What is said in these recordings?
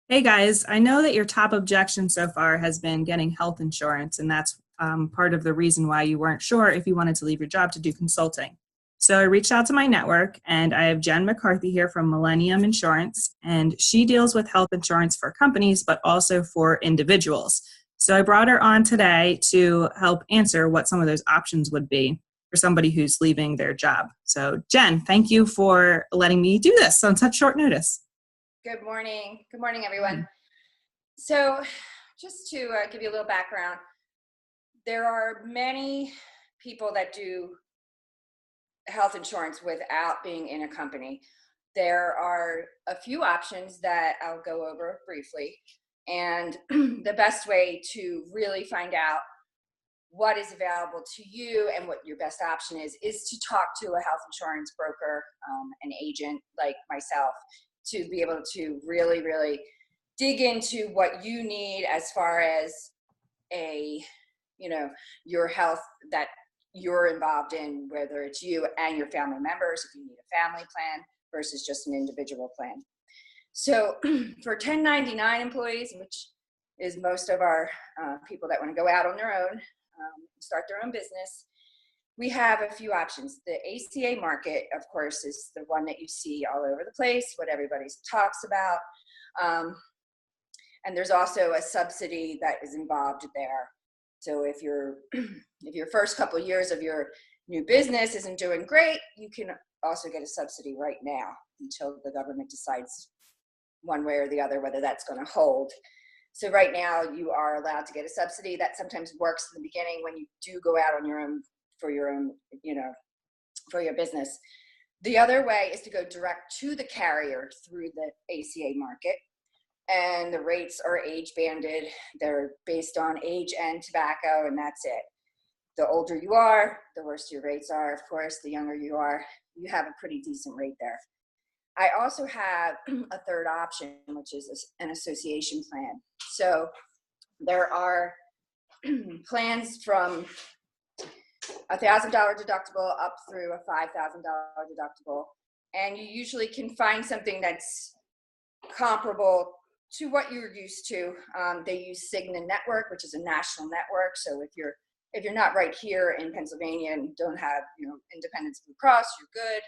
Hey guys, I know that your top objection so far has been getting health insurance, and that's part of the reason why you weren't sure if you wanted to leave your job to do consulting. So I reached out to my network, and I have Jen McCarthy here from Millennium Insurance, and she deals with health insurance for companies, but also for individuals. So I brought her on today to help answer what some of those options would be for somebody who's leaving their job. So Jen, thank you for letting me do this on such short notice. Good morning. Good morning, everyone. So just to give you a little background, there are many people that do health insurance without being in a company. There are a few options that I'll go over briefly. And the best way to really find out what is available to you and what your best option is to talk to a health insurance broker, an agent like myself, to be able to really dig into what you need as far as your health that you're involved in, whether it's you and your family members, if you need a family plan versus just an individual plan. So for 1099 employees, which is most of our people that want to go out on their own, start their own business, we have a few options. The ACA market, of course, is the one that you see all over the place, what everybody talks about. And there's also a subsidy that is involved there. So if your first couple of years of your new business isn't doing great, you can also get a subsidy right now until the government decides one way or the other whether that's going to hold. So right now you are allowed to get a subsidy. That sometimes works in the beginning when you do go out on your own for your business. The other way is to go direct to the carrier through the ACA market. And the rates are age banded. They're based on age and tobacco, and that's it. The older you are, the worse your rates are. Of course, the younger you are, you have a pretty decent rate there. I also have a third option, which is an association plan. So there are plans from $1,000 deductible up through a $5,000 deductible. And you usually can find something that's comparable to what you're used to. They use Cigna Network, which is a national network. So if you're not right here in Pennsylvania and don't have Independence Blue Cross, you're good.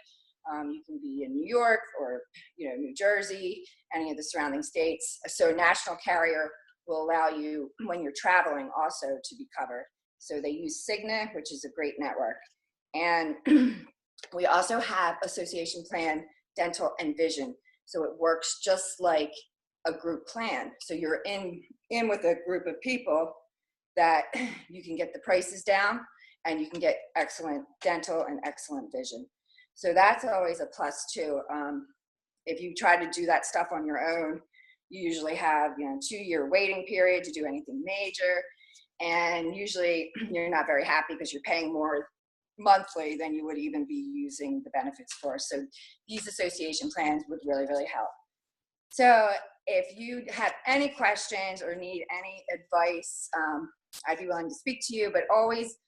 You can be in New York or New Jersey, any of the surrounding states. So a national carrier will allow you, when you're traveling, also to be covered. So they use Cigna, which is a great network. And we also have association plan, dental and vision. So it works just like a group plan. So you're in with a group of people that you can get the prices down and you can get excellent dental and excellent vision. So that's always a plus too. If you try to do that stuff on your own, you usually have 2-year waiting period to do anything major. And usually you're not very happy because you're paying more monthly than you would even be using the benefits for. So these association plans would really help. So if you have any questions or need any advice, I'd be willing to speak to you, but always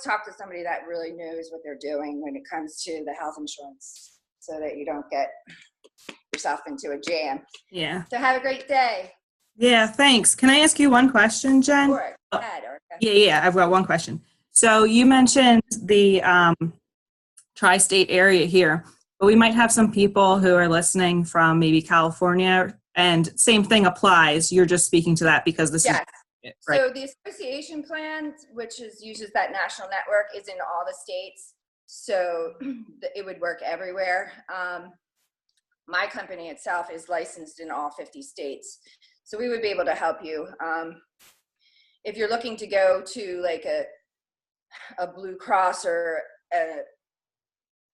talk to somebody that really knows what they're doing when it comes to the health insurance so that you don't get yourself into a jam. Yeah. So have a great day. Yeah, thanks. Can I ask you one question, Jen? Sure. Go ahead, Erica. Yeah, I've got one question. So you mentioned the tri-state area here, but we might have some people who are listening from maybe California, and same thing applies. You're just speaking to that because this is right. So the association plan, which uses that national network, is in all the states. So it would work everywhere. My company itself is licensed in all 50 states. So we would be able to help you. If you're looking to go to like a Blue Cross or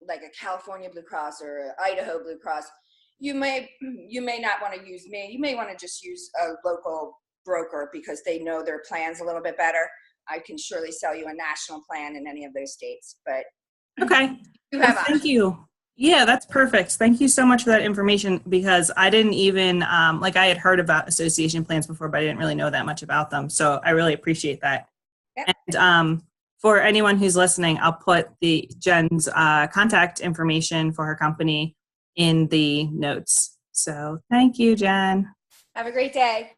like a California Blue Cross or an Idaho Blue Cross, you may not want to use me. You may want to just use a local broker because they know their plans a little bit better. I can surely sell you a national plan in any of those states, but okay. Thank you. Yeah, that's perfect. Thank you so much for that information because I didn't even, I had heard about association plans before, but I didn't really know that much about them. So I really appreciate that. Yep. And for anyone who's listening, I'll put Jen's contact information for her company in the notes. So thank you, Jen. Have a great day.